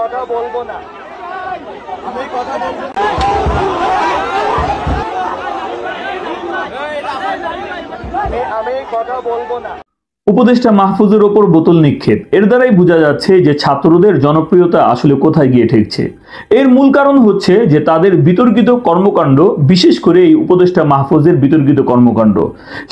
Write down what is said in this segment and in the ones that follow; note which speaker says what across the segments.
Speaker 1: কথা বলবো না। আমি কথা বলবো না।
Speaker 2: উপদেষ্টা মাহফুজের ওপর বোতল নিক্ষেপ, এর দ্বারাই বোঝা যাচ্ছে যে ছাত্রদের জনপ্রিয়তা আসলে কোথায় গিয়ে ঠেকছে। এর মূল কারণ হচ্ছে যে তাদের বিতর্কিত কর্মকাণ্ড, বিশেষ করে এই উপদেষ্টা মাহফুজের বিতর্কিত কর্মকাণ্ড।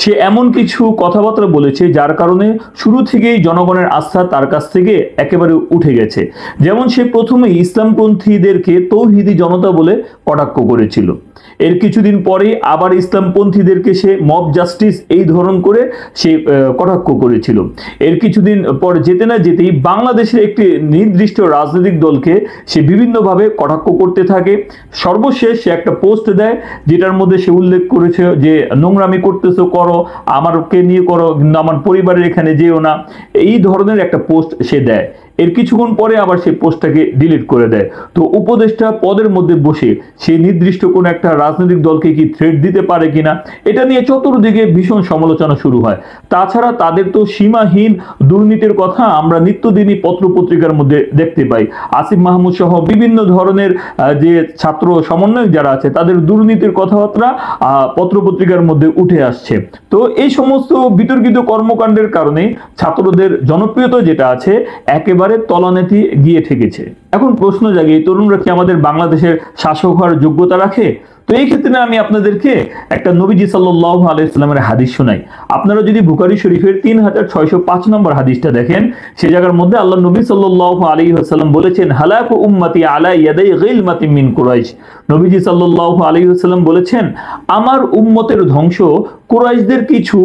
Speaker 2: সে এমন কিছু কথাবার্তা বলেছে যার কারণে শুরু থেকেই জনগণের আস্থা তার কাছ থেকে একেবারে উঠে গেছে। যেমন সে প্রথমে ইসলামপন্থীদেরকে তৌহিদি জনতা বলে কটাক্ষ করেছিল, এর কিছুদিন পরে আবার ইসলামপন্থীদেরকে সে মব জাস্টিস এই ধরন করে সে কটাক্ষ করেছিল। এর কিছুদিন পর যেতে না যেতেই বাংলাদেশের একটি নির্দিষ্ট রাজনৈতিক দলকে সে বিভিন্নভাবে কটাক্ষ করতে থাকে। সর্বশেষ সে একটা পোস্ট দেয় যেটার মধ্যে সে উল্লেখ করেছে যে নোংরামি করতেছো করো, আমারকে নিয়ে করো, কিন্তু আমার পরিবারের এখানে যেও না, এই ধরনের একটা পোস্ট সে দেয়। এর কিছুক্ষণ পরে আবার সেই পোস্টটাকে ডিলিট করে দেয়। তো উপদেষ্টা পদের মধ্যে বসে সে নির্দিষ্ট কোন একটা রাজনৈতিক দলকে কি থ্রেট দিতে পারে কিনা, এটা নিয়ে চতুর্দিকে ভীষণ সমালোচনা শুরু হয়। তাছাড়া তাদের তো সীমাহীন দুর্নীতির কথা আমরা নিত্যদিনই পত্রপত্রিকার মধ্যে দেখতে পাই। আসিফ মাহমুদ সহ বিভিন্ন ধরনের যে ছাত্র সমন্বয়ক যারা আছে তাদের দুর্নীতির কথাবার্তা পত্রপত্রিকার মধ্যে উঠে আসছে। তো এই সমস্ত বিতর্কিত কর্মকাণ্ডের কারণে ছাত্রদের জনপ্রিয়তা যেটা আছে একেবারে তলানিতে গিয়ে ঠেকেছে। এখন প্রশ্ন জাগে, তরুণরা কি আমাদের বাংলাদেশের শাসক হওয়ার যোগ্যতা রাখে? তো এই ক্ষেত্রে আমি আপনাদেরকে একটা নবীজি সাল্লাল্লাহু আলাইহি সাল্লামের হাদিস শোনাই। আপনারা যদি বুখারী শরীফের 3605 নম্বর হাদিসটা দেখেন, সেই জায়গার মধ্যে আল্লাহ নবী সাল্লাল্লাহু আলাইহি ওয়াসাল্লাম বলেছেন, হালাকু উম্মতি আলা ইয়াদাই গিলমাতিন মিন কুরাইশ। নবীজি সাল্লাল্লাহু আলাইহি ওয়াসাল্লাম বলেছেন, আমার উম্মতের ধ্বংস কুরাইশদের কিছু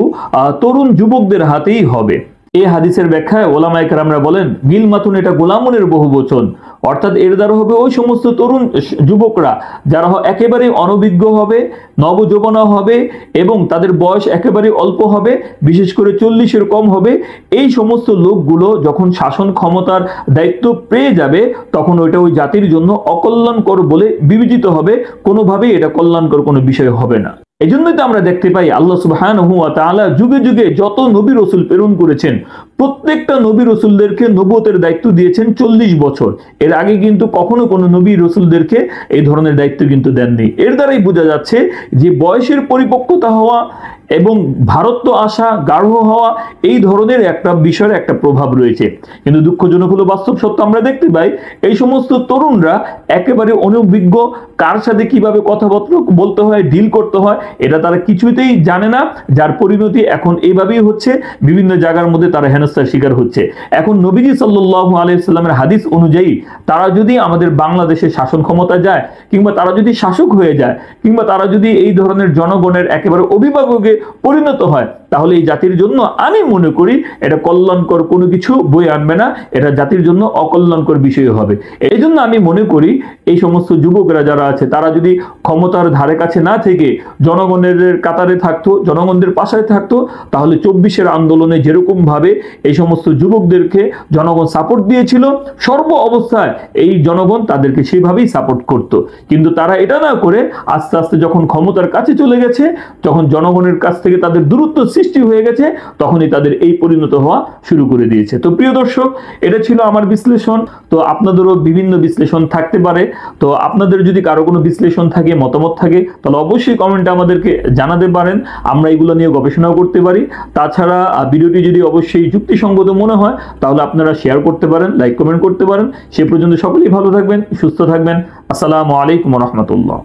Speaker 2: তরুণ যুবকদের হাতেই হবে। এই হাদিসের ব্যাখ্যায় ওলামায়ে কেরামরা বলেন, গিলমাতুন এটা গোলামুনের বহুবচন, অর্থাৎ এর দ্বারা হবে ওই সমস্ত তরুণ যুবকরা যারা একেবারে অনভিজ্ঞ হবে, নবযৌবনা হবে এবং তাদের বয়স একেবারে অল্প হবে, বিশেষ করে 40-এর কম হবে। এই সমস্ত লোকগুলো যখন শাসন ক্ষমতার দায়িত্ব পেয়ে যাবে তখন ওইটা ওই জাতির জন্য অকল্যাণকর বলে বিবেচিত হবে, কোনোভাবেই এটা কল্যাণকর কোনো বিষয় হবে না। এই জন্যই তো আমরা দেখতে পাই আল্লাহ সুবহানাহু ওয়া তাআলা যুগে যুগে যত নবী রাসূল প্রেরণ করেছেন প্রত্যেকটা নবী রাসূলদেরকে নবুয়তের দায়িত্ব দিয়েছেন 40 বছর। এর আগে কিন্তু কখনো কোনো নবী রাসূলদেরকে এই ধরনের দায়িত্ব কিন্তু দেননি। এর দ্বারাই বোঝা যাচ্ছে যে বয়সের পরিপক্কতা হওয়া এবং ভারত্ব আসা, গাঢ় হওয়া, এই ধরনের একটা বিষয়ের একটা প্রভাব রয়েছে। কিন্তু দুঃখজনক হলো বাস্তব সত্য আমরা দেখতে পাই এই সমস্ত তরুণরা একেবারে অনভিজ্ঞ, কার সাথে কিভাবে কথাবার্তা বলতে হয়, ডিল করতে হয় এটা তারা কিছুতেই জানে না, যার পরিণতি এখন এইভাবেই হচ্ছে। বিভিন্ন জায়গার মধ্যে তারা হেনস্থার শিকার হচ্ছে। এখন নবীজি সাল্লাল্লাহু আলাইহি সাল্লামের হাদিস অনুযায়ী তারা যদি আমাদের বাংলাদেশের শাসন ক্ষমতা যায়, কিংবা তারা যদি শাসক হয়ে যায়, কিংবা তারা যদি এই ধরনের জনগণের একেবারে অভিভাবকে পরিণত হয়, তাহলে এই জাতির জন্য আমি মনে করি এটা কল্যাণকর কোনো কিছু বয়ে আনবে না, এটা জাতির জন্য অকল্যাণকর বিষয় হবে। এই জন্য আমি মনে করি এই সমস্ত যুবকরা যারা আছে তারা যদি ক্ষমতার ধারে কাছে না থেকে জনগণের কাতারে থাকতো, জনগণদের পাশে থাকতো, তাহলে 24-এর আন্দোলনে যেরকম ভাবে এই সমস্ত যুবকদেরকে জনগণ সাপোর্ট দিয়েছিল, সর্ব অবস্থায় এই জনগণ তাদেরকে সেভাবেই সাপোর্ট করত। কিন্তু তারা এটা না করে আস্তে আস্তে যখন ক্ষমতার কাছে চলে গেছে, যখন জনগণের কাছ থেকে তাদের দূরত্ব সৃষ্টি হয়ে গেছে, তখনই তাদের এই পরিণত হওয়া শুরু করে দিয়েছে। তো প্রিয় দর্শক, এটা ছিল আমার বিশ্লেষণ। তো আপনাদেরও বিভিন্ন বিশ্লেষণ থাকতে পারে। তো আপনাদের যদি কারো কোনো বিশ্লেষণ থাকে, মতামত থাকে, তাহলে অবশ্যই কমেন্টে আমাদেরকে জানাতে পারেন, আমরা এগুলো নিয়ে গবেষণাও করতে পারি। তাছাড়া ভিডিওটি যদি অবশ্যই যুক্তিসঙ্গত মনে হয় তাহলে আপনারা শেয়ার করতে পারেন, লাইক কমেন্ট করতে পারেন। সে পর্যন্ত সকলেই ভালো থাকবেন, সুস্থ থাকবেন। আসসালামু আলাইকুম ওয়া রাহমাতুল্লাহ।